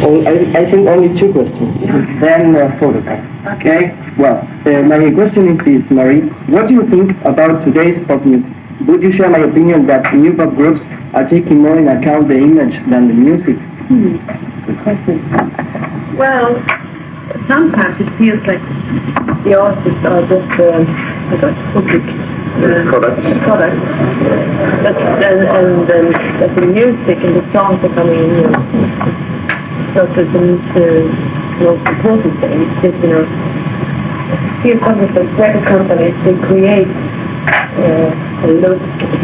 I think only 2 questions. Then photograph. Okay. Well, my question is this, Marie. What do you think about today's pop music? Would you share my opinion that new pop groups are taking more in account the image than the music? Good question. Well, sometimes it feels like the artists are just products. And that the music and the songs are coming in. It's not the most important thing. It's just it feels something like record companies. They create a look.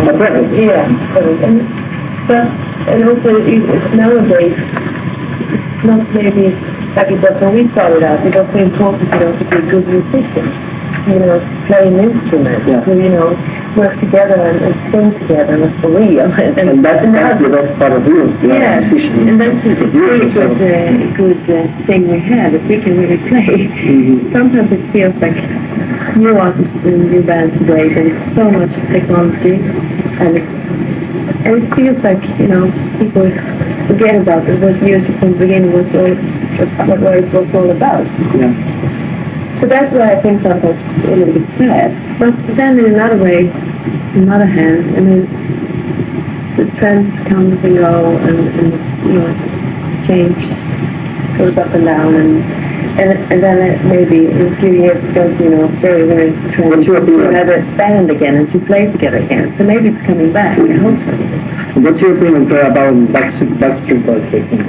A brand. Yes, and also nowadays it's not maybe like it was when we started out. It was so important, to be a good musician, to play an instrument, to work together and sing together for real. And that's the best part of you. Yes, and that's a really good thing we have, that we can really play. Sometimes it feels like new artists and new bands today, but it's so much technology, and it feels like people forget about it was music from the beginning, what it was all about. Yeah. So that's why I think sometimes a little bit sad. But then in another way, on the other hand, the trends comes and go, and it's, change goes up and down, and then maybe in a few years it's going to, very, very trendy to have a band again and to play together again. So maybe it's coming back. I hope so. What's your opinion about Backstreet Boys, I think?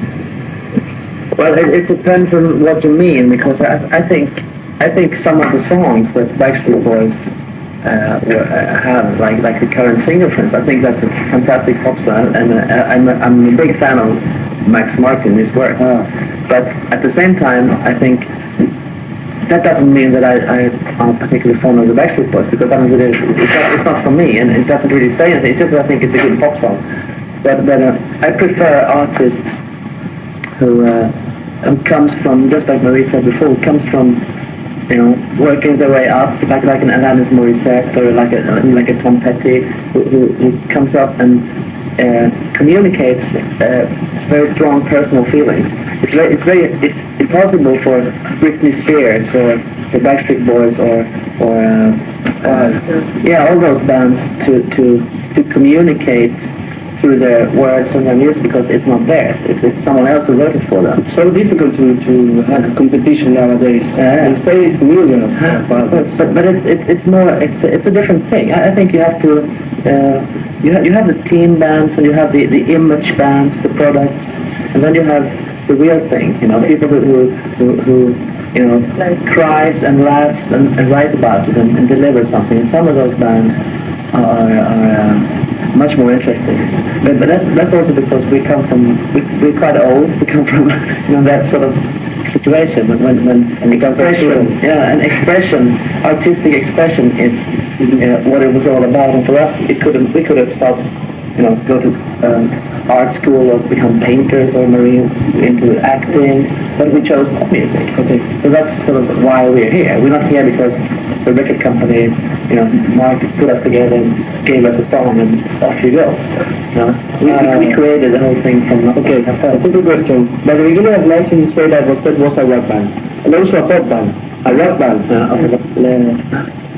Well, it depends on what you mean, because I think some of the songs that Backstreet Boys have, like the current single, for instance, I think that's a fantastic pop song, and I'm a big fan of Max Martin, his work. But at the same time, I think that doesn't mean that I'm particularly fond of the Backstreet Boys, because I don't really, it's not for me, and it doesn't really say anything. It's just that I think it's a good pop song. But I prefer artists who comes from, just like Marie said before, comes from working their way up, like an Alanis Morissette, or like a Tom Petty, who comes up and communicates very strong personal feelings. It's impossible for Britney Spears or the Backstreet Boys or all those bands to communicate through their words and their music, because it's not theirs. It's someone else who wrote it for them. It's so difficult to have a competition nowadays. They say it's million, but it's more. It's a different thing. I think you have to. You have the team bands, and you have the image bands, the products, and then you have the real thing. People who cries and laughs and write about it and deliver something. And some of those bands are much more interesting. But that's also because we're quite old. We come from that sort of situation when artistic expression is what it was all about. And for us, we could have started, go to art school or become painters or into acting, but we chose pop music. Okay, so that's sort of why we're here. We're not here because the record company, Mark put us together and gave us a song and off you go. We created the whole thing from nothing. Okay, a simple question. By the beginning of 19, you said that Roxette was a rock band, and also a pop band. A rock band.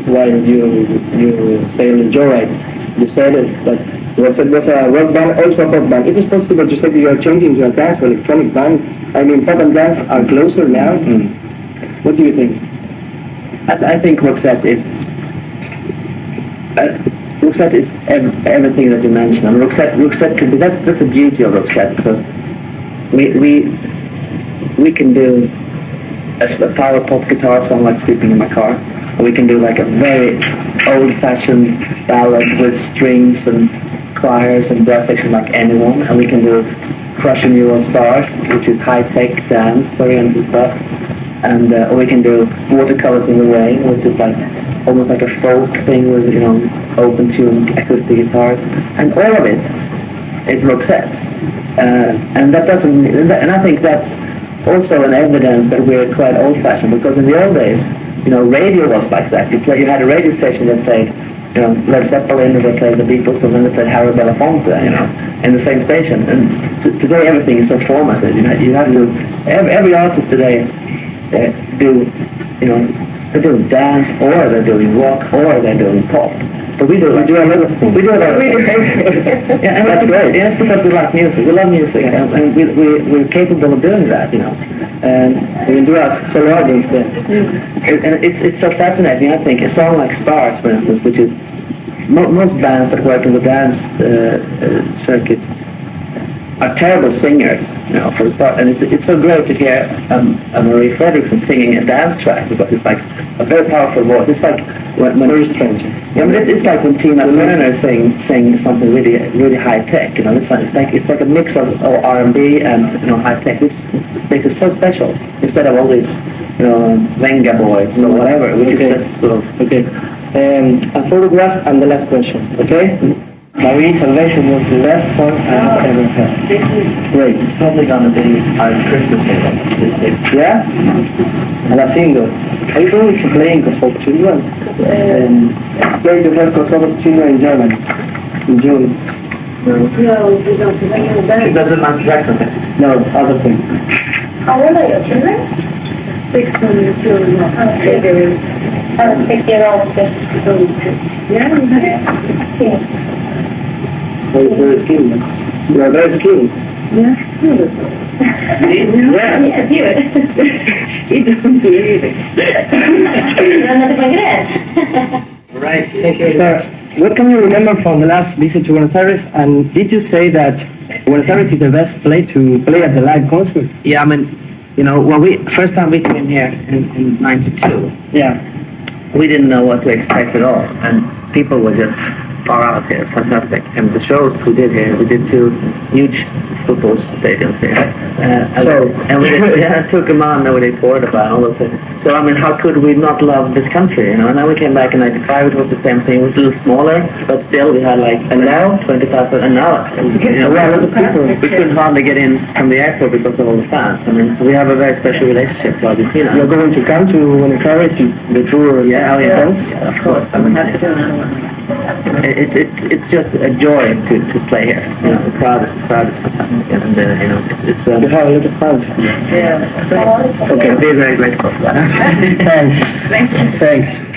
While you say on the joyride, you said that Roxette was a rock band, also a pop band. It is possible to say that you are changing to a dance or electronic band. I mean, pop and dance are closer now. What do you think? I think Roxette is everything that you mentioned. I mean, Roxette could be. That's the beauty of Roxette, because we can do a power pop guitar song like Sleeping in My Car, or we can do like a very old-fashioned ballad with strings and choirs and brass section like Anyone, and we can do Crushing You on Stars, which is high-tech dance-oriented stuff. And or we can do Watercolors in the Rain, which is like almost like a folk thing with open tune acoustic guitars, and all of it is Roxette. And that doesn't, and I think that's also an evidence that we're quite old-fashioned, because in the old days, radio was like that. You had a radio station that played Led Zeppelin, they played the Beatles, and then they played Harry Belafonte, in the same station. And today everything is so formatted. You have to. Every artist today they're doing dance, or they're doing rock, or they're doing pop. But we do a lot of things. We do a lot of things. Yeah, and that's great. Yeah, it's because we like music. We love music, and we're capable of doing that, And we do our solo albums there. And it's so fascinating. I think a song like Stars, for instance, which is most bands that work in the dance circuit are terrible singers, for the start. And it's so great to hear Marie Fredriksson singing a dance track, because it's like a very powerful voice. It's like when very strange. Yeah, but it's like when Tina Turner sing something really high tech. It's like a mix of R&B and high tech, which makes it so special. Instead of all these Venga boys or whatever, which is just sort of a photograph and the last question. Okay. Marie Salvation was the best song I have ever heard. It's great. It's probably gonna be our Christmas single this year. Yeah? La single. Are you going to play in Kosovo Children? Play to have Kosovo Children in Germany in June. No, we don't. Is that the Matias Jackson thing? No, other thing. How old are your children? 6 and 2. Baby is I have a 6-year-old too. only 2. It's cute. So it's very skilled. You are very skilled. Yeah. Yes, you. You don't believe it. Non te puoi credere. Right. Thank you. What can you remember from the last visit to Buenos Aires? And did you say that Buenos Aires is the best place to play at the live concert? Yeah, I mean, first time we came here in '92. Yeah. We didn't know what to expect at all, and people were just far out here, fantastic. And the shows we did here, we did 2 huge football stadiums here. And we took them on, and we did Cordoba and all those places. So I mean, how could we not love this country, And then we came back in '95, it was the same thing. It was a little smaller, but still we had and now 25,000. And now, we couldn't hardly get in from the airport because of all the fans. I mean, so we have a very special relationship to Argentina. You're going to come to Buenos Aires, the tour? Yes, of course. I mean, it's just a joy to play here. The crowd is fantastic, and it's You have a lot of fans. Yeah. okay. We're very grateful for that. Thanks. Thanks.